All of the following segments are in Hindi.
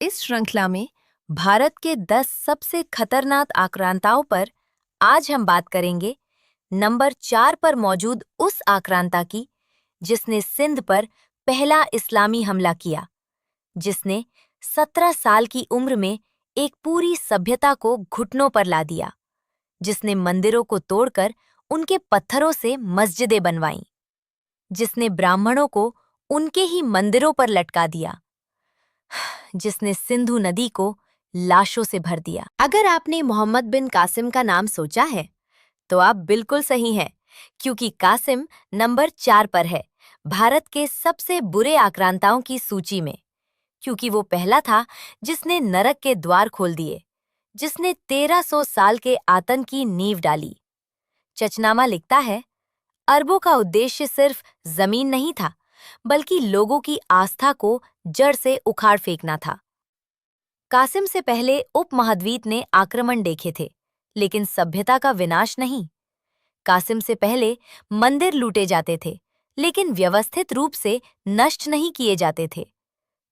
इस श्रृंखला में भारत के 10 सबसे खतरनाक आक्रांताओं पर आज हम बात करेंगे। नंबर 4 पर मौजूद उस आक्रांता की जिसने सिंध पर पहला इस्लामी हमला किया, जिसने 17 साल की उम्र में एक पूरी सभ्यता को घुटनों पर ला दिया, जिसने मंदिरों को तोड़कर उनके पत्थरों से मस्जिदें बनवाईं, जिसने ब्राह्मणों को उनके ही मंदिरों पर लटका दिया, जिसने सिंधु नदी को लाशों से भर दिया। अगर आपने मोहम्मद बिन कासिम का नाम सोचा है तो आप बिल्कुल सही हैं, क्योंकि कासिम नंबर 4 पर है भारत के सबसे बुरे आक्रांताओं की सूची में, क्योंकि वो पहला था जिसने नरक के द्वार खोल दिए, जिसने 1300 साल के आतंक की नींव डाली। चचनामा लिखता है, अरबों का उद्देश्य सिर्फ जमीन नहीं था, बल्कि लोगों की आस्था को जड़ से उखाड़ फेंकना था। कासिम से पहले उपमहाद्वीप ने आक्रमण देखे थे, लेकिन सभ्यता का विनाश नहीं। कासिम से पहले मंदिर लूटे जाते थे, लेकिन व्यवस्थित रूप से नष्ट नहीं किए जाते थे।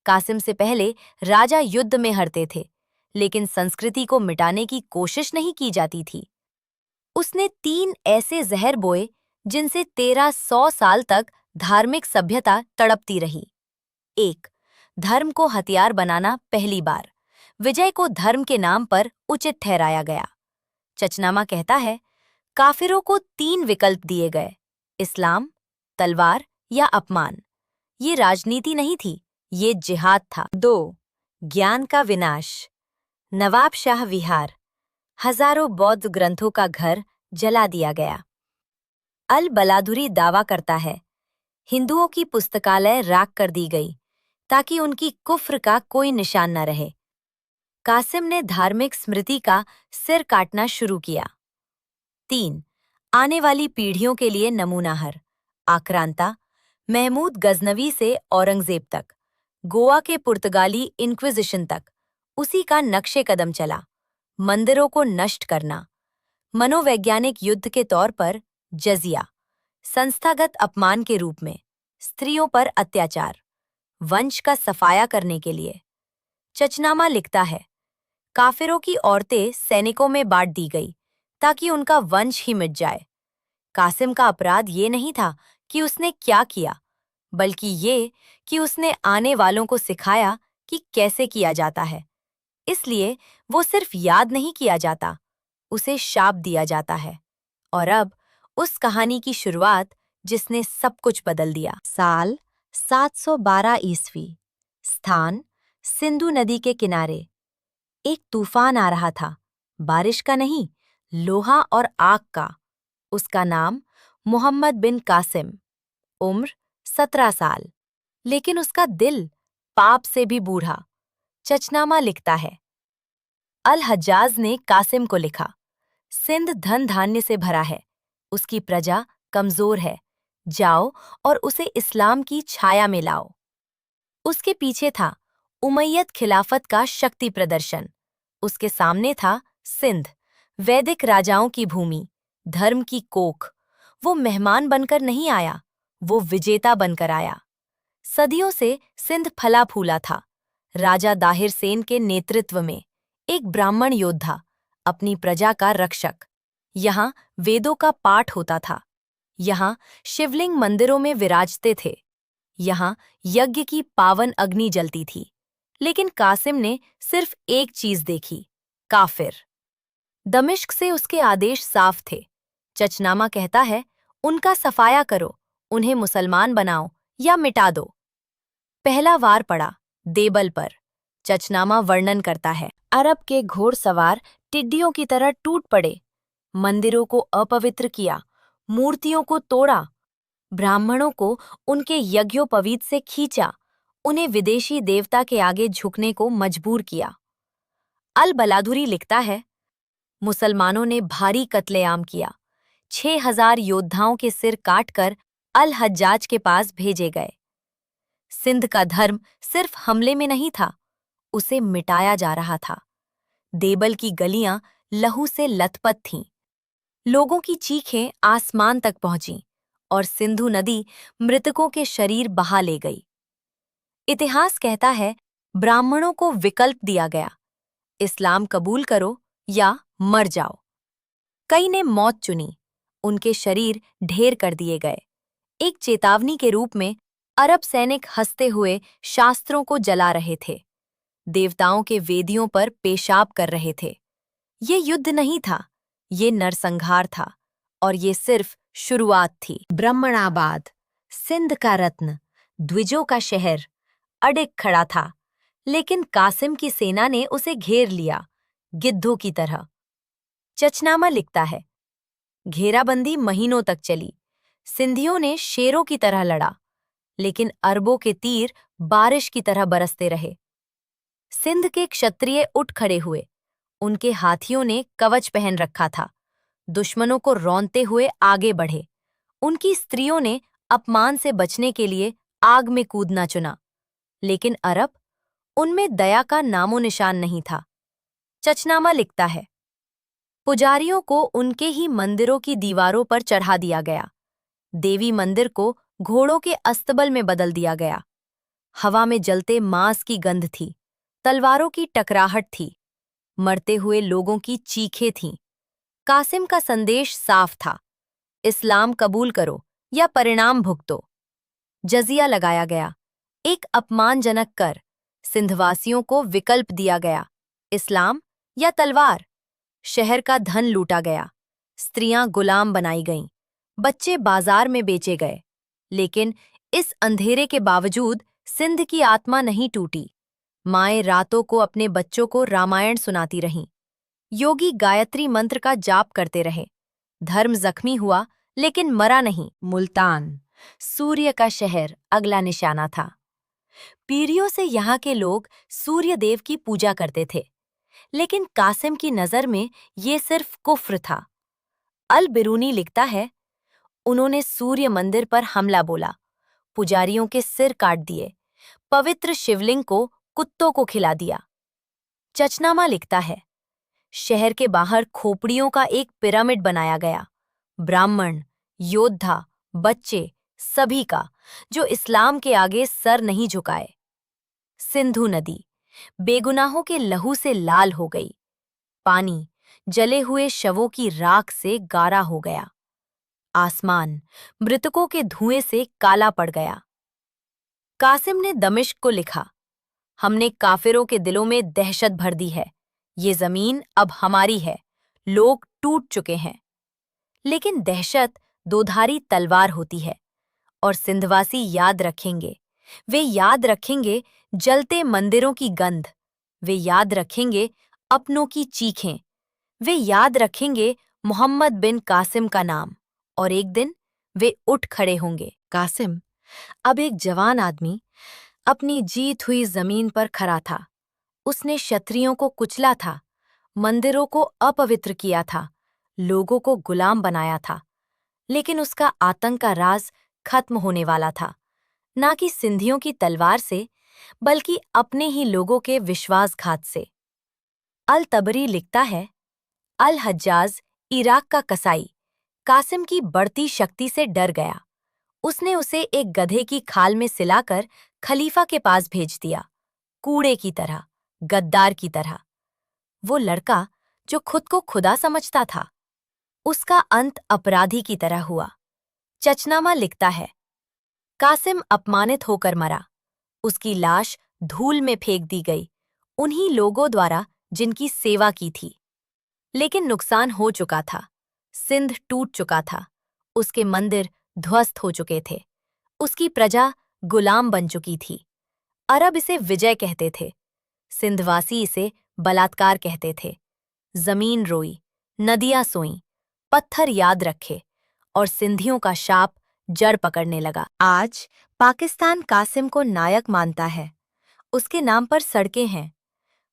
कासिम से पहले राजा युद्ध में हारते थे, लेकिन संस्कृति को मिटाने की कोशिश नहीं की जाती थी। उसने 3 ऐसे जहर बोए जिनसे 1300 साल तक धार्मिक सभ्यता तड़पती रही। 1. धर्म को हथियार बनाना पहली बार। विजय को धर्म के नाम पर उचित ठहराया गया। चचनामा कहता है, काफिरों को 3 विकल्प दिए गए, इस्लाम, तलवार या अपमान। ये राजनीति नहीं थी, ये जिहाद था। 2. ज्ञान का विनाश। नवाब शाह विहार, हजारों बौद्ध ग्रंथों का घर जला दिया गया। अल बलादुरी दावा करता है, हिंदुओं की पुस्तकालय राख कर दी गई ताकि उनकी कुफ्र का कोई निशान न रहे। कासिम ने धार्मिक स्मृति का सिर काटना शुरू किया। 3. आने वाली पीढ़ियों के लिए नमूनाहर आक्रांता। महमूद गजनवी से औरंगजेब तक, गोवा के पुर्तगाली इंक्विजिशन तक उसी का नक्शे कदम चला। मंदिरों को नष्ट करना, मनोवैज्ञानिक युद्ध के तौर पर जजिया, संस्थागत अपमान के रूप में, स्त्रियों पर अत्याचार, वंश का सफाया करने के लिए। चचनामा लिखता है, काफिरों की औरतें सैनिकों में बांट दी गई ताकि उनका वंश ही मिट जाए। कासिम का अपराध ये नहीं था कि उसने क्या किया, बल्कि ये कि उसने आने वालों को सिखाया कि कैसे किया जाता है। इसलिए वो सिर्फ याद नहीं किया जाता, उसे शाप दिया जाता है। और अब उस कहानी की शुरुआत जिसने सब कुछ बदल दिया। साल 712 ईस्वी। स्थान सिंधु नदी के किनारे। एक तूफान आ रहा था, बारिश का नहीं, लोहा और आग का। उसका नाम मोहम्मद बिन कासिम। उम्र 17 साल, लेकिन उसका दिल पाप से भी बूढ़ा। चचनामा लिखता है, अल हज्जाज ने कासिम को लिखा, सिंध धन धान्य से भरा है, उसकी प्रजा कमजोर है, जाओ और उसे इस्लाम की छाया में लाओ। उसके पीछे था उमैयद खिलाफत का शक्ति प्रदर्शन। उसके सामने था सिंध, वैदिक राजाओं की भूमि, धर्म की कोख। वो मेहमान बनकर नहीं आया, वो विजेता बनकर आया। सदियों से सिंध फला फूला था, राजा दाहिर सेन के नेतृत्व में, एक ब्राह्मण योद्धा, अपनी प्रजा का रक्षक। यहाँ वेदों का पाठ होता था, यहाँ शिवलिंग मंदिरों में विराजते थे, यहाँ यज्ञ की पावन अग्नि जलती थी। लेकिन कासिम ने सिर्फ एक चीज देखी, काफिर। दमिश्क से उसके आदेश साफ थे। चचनामा कहता है, उनका सफाया करो, उन्हें मुसलमान बनाओ या मिटा दो। पहला वार पड़ा देबल पर। चचनामा वर्णन करता है, अरब के घोड़सवार टिड्डियों की तरह टूट पड़े, मंदिरों को अपवित्र किया, मूर्तियों को तोड़ा, ब्राह्मणों को उनके यज्ञोपवीत से खींचा, उन्हें विदेशी देवता के आगे झुकने को मजबूर किया। अल बलादुरी लिखता है, मुसलमानों ने भारी कत्लेआम किया। 6000 योद्धाओं के सिर काटकर अल हज्जाज के पास भेजे गए। सिंध का धर्म सिर्फ हमले में नहीं था, उसे मिटाया जा रहा था। देबल की गलियां लहू से लथपथ थीं। लोगों की चीखें आसमान तक पहुंचीं और सिंधु नदी मृतकों के शरीर बहा ले गई। इतिहास कहता है, ब्राह्मणों को विकल्प दिया गया, इस्लाम कबूल करो या मर जाओ। कई ने मौत चुनी, उनके शरीर ढेर कर दिए गए। एक चेतावनी के रूप में अरब सैनिक हंसते हुए शास्त्रों को जला रहे थे, देवताओं के वेदियों पर पेशाब कर रहे थे। ये युद्ध नहीं था, ये नरसंहार था, और ये सिर्फ शुरुआत थी। ब्रह्मणाबाद, सिंध का रत्न, द्विजों का शहर, अडिग खड़ा था, लेकिन कासिम की सेना ने उसे घेर लिया, गिद्धों की तरह। चचनामा लिखता है, घेराबंदी महीनों तक चली। सिंधियों ने शेरों की तरह लड़ा, लेकिन अरबों के तीर बारिश की तरह बरसते रहे। सिंध के क्षत्रिय उठ खड़े हुए, उनके हाथियों ने कवच पहन रखा था, दुश्मनों को रौंदते हुए आगे बढ़े। उनकी स्त्रियों ने अपमान से बचने के लिए आग में कूदना चुना, लेकिन अरब, उनमें दया का नामो निशान नहीं था। चचनामा लिखता है, पुजारियों को उनके ही मंदिरों की दीवारों पर चढ़ा दिया गया, देवी मंदिर को घोड़ों के अस्तबल में बदल दिया गया। हवा में जलते मांस की गंध थी, तलवारों की टकराहट थी, मरते हुए लोगों की चीखें थीं। कासिम का संदेश साफ था, इस्लाम कबूल करो या परिणाम भुगतो। जजिया लगाया गया, एक अपमानजनक कर। सिंधवासियों को विकल्प दिया गया, इस्लाम या तलवार। शहर का धन लूटा गया, स्त्रियां गुलाम बनाई गईं, बच्चे बाजार में बेचे गए। लेकिन इस अंधेरे के बावजूद सिंध की आत्मा नहीं टूटी। माएं रातों को अपने बच्चों को रामायण सुनाती रहीं, योगी गायत्री मंत्र का जाप करते रहे। धर्म जख्मी हुआ, लेकिन मरा नहीं। मुल्तान, सूर्य का शहर, अगला निशाना था। पीढ़ियों से यहाँ के लोग सूर्य देव की पूजा करते थे, लेकिन कासिम की नजर में ये सिर्फ कुफ्र था। अल बिरूनी लिखता है, उन्होंने सूर्य मंदिर पर हमला बोला, पुजारियों के सिर काट दिए, पवित्र शिवलिंग को कुत्तों को खिला दिया। चचनामा लिखता है, शहर के बाहर खोपड़ियों का एक पिरामिड बनाया गया, ब्राह्मण, योद्धा, बच्चे, सभी का, जो इस्लाम के आगे सर नहीं झुकाए। सिंधु नदी बेगुनाहों के लहू से लाल हो गई, पानी जले हुए शवों की राख से गाढ़ा हो गया, आसमान मृतकों के धुएं से काला पड़ गया। कासिम ने दमिश्क को लिखा, हमने काफिरों के दिलों में दहशत भर दी है, ये जमीन अब हमारी है, लोग टूट चुके हैं। लेकिन दहशत दोधारी तलवार होती है, और सिंधवासी याद रखेंगे। वे याद रखेंगे जलते मंदिरों की गंध, वे याद रखेंगे अपनों की चीखें, वे याद रखेंगे मोहम्मद बिन कासिम का नाम, और एक दिन वे उठ खड़े होंगे। कासिम, अब एक जवान आदमी, अपनी जीत हुई जमीन पर खड़ा था। उसने क्षत्रियों को कुचला था, मंदिरों को अपवित्र किया था, लोगों को गुलाम बनाया था। लेकिन उसका आतंक का राज खत्म होने वाला था, ना कि सिंधियों की तलवार से, बल्कि अपने ही लोगों के विश्वासघात से। अल तबरी लिखता है, अल हज्जाज, इराक का कसाई, कासिम की बढ़ती शक्ति से डर गया। उसने उसे एक गधे की खाल में सिलाकर खलीफा के पास भेज दिया, कूड़े की तरह, गद्दार की तरह। वो लड़का जो खुद को खुदा समझता था, उसका अंत अपराधी की तरह हुआ। चचनामा लिखता है, कासिम अपमानित होकर मरा, उसकी लाश धूल में फेंक दी गई, उन्हीं लोगों द्वारा जिनकी सेवा की थी। लेकिन नुकसान हो चुका था, सिंध टूट चुका था, उसके मंदिर ध्वस्त हो चुके थे, उसकी प्रजा गुलाम बन चुकी थी। अरब इसे विजय कहते थे, सिंधवासी इसे बलात्कार कहते थे। जमीन रोई, नदियां सोईं, पत्थर याद रखे, और सिंधियों का शाप जड़ पकड़ने लगा। आज पाकिस्तान कासिम को नायक मानता है, उसके नाम पर सड़कें हैं,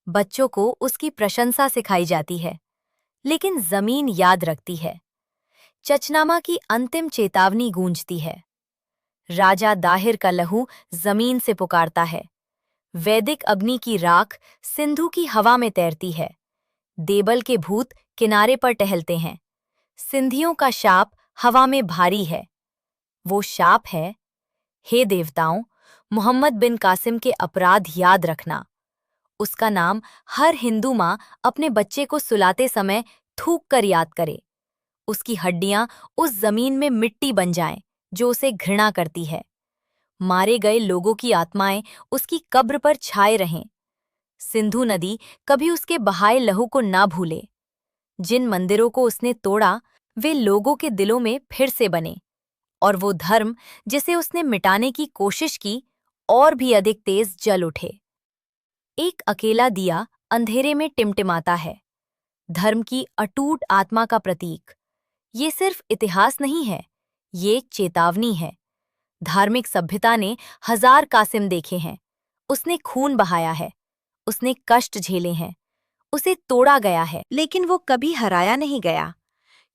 बच्चों को उसकी प्रशंसा सिखाई जाती है, लेकिन जमीन याद रखती है। चचनामा की अंतिम चेतावनी गूंजती है, राजा दाहिर का लहू जमीन से पुकारता है, वैदिक अग्नि की राख सिंधु की हवा में तैरती है, देबल के भूत किनारे पर टहलते हैं, सिंधियों का शाप हवा में भारी है। वो शाप है, हे देवताओं, मोहम्मद बिन कासिम के अपराध याद रखना। उसका नाम हर हिंदू माँ अपने बच्चे को सुलाते समय थूक कर याद करे। उसकी हड्डियां उस जमीन में मिट्टी बन जाएं जो उसे घृणा करती है। मारे गए लोगों की आत्माएं उसकी कब्र पर छाए रहें। सिंधु नदी कभी उसके बहाए लहू को ना भूले। जिन मंदिरों को उसने तोड़ा वे लोगों के दिलों में फिर से बने, और वो धर्म जिसे उसने मिटाने की कोशिश की और भी अधिक तेज जल उठे। एक अकेला दिया अंधेरे में टिमटिमाता है, धर्म की अटूट आत्मा का प्रतीक। ये सिर्फ इतिहास नहीं है, ये एक चेतावनी है। धार्मिक सभ्यता ने हजार कासिम देखे हैं। उसने खून बहाया है, उसने कष्ट झेले हैं, उसे तोड़ा गया है, लेकिन वो कभी हराया नहीं गया,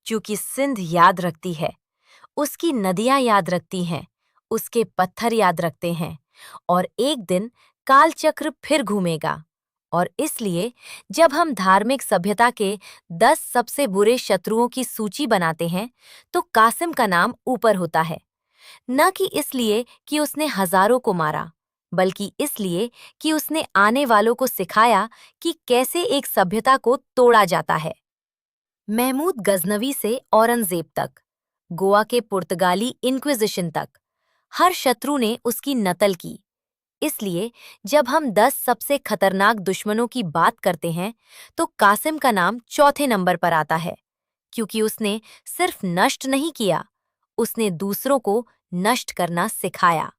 क्योंकि सिंध याद रखती है, उसकी नदियां याद रखती हैं, उसके पत्थर याद रखते हैं, और एक दिन कालचक्र फिर घूमेगा। और इसलिए जब हम धार्मिक सभ्यता के 10 सबसे बुरे शत्रुओं की सूची बनाते हैं, तो कासिम का नाम ऊपर होता है। न कि इसलिए कि उसने हजारों को मारा, बल्कि इसलिए कि उसने आने वालों को सिखाया कि कैसे एक सभ्यता को तोड़ा जाता है। महमूद गजनवी से औरंगजेब तक, गोवा के पुर्तगाली इंक्विजिशन तक, हर शत्रु ने उसकी नकल की। इसलिए जब हम 10 सबसे खतरनाक दुश्मनों की बात करते हैं, तो कासिम का नाम चौथे नंबर पर आता है, क्योंकि उसने सिर्फ नष्ट नहीं किया, उसने दूसरों को नष्ट करना सिखाया।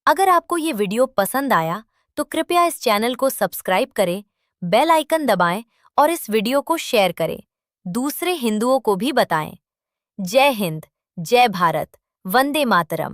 अगर आपको ये वीडियो पसंद आया तो कृपया इस चैनल को सब्सक्राइब करें, बेल आइकन दबाएं और इस वीडियो को शेयर करें। दूसरे हिंदुओं को भी बताएं। जय हिंद, जय भारत, वंदे मातरम।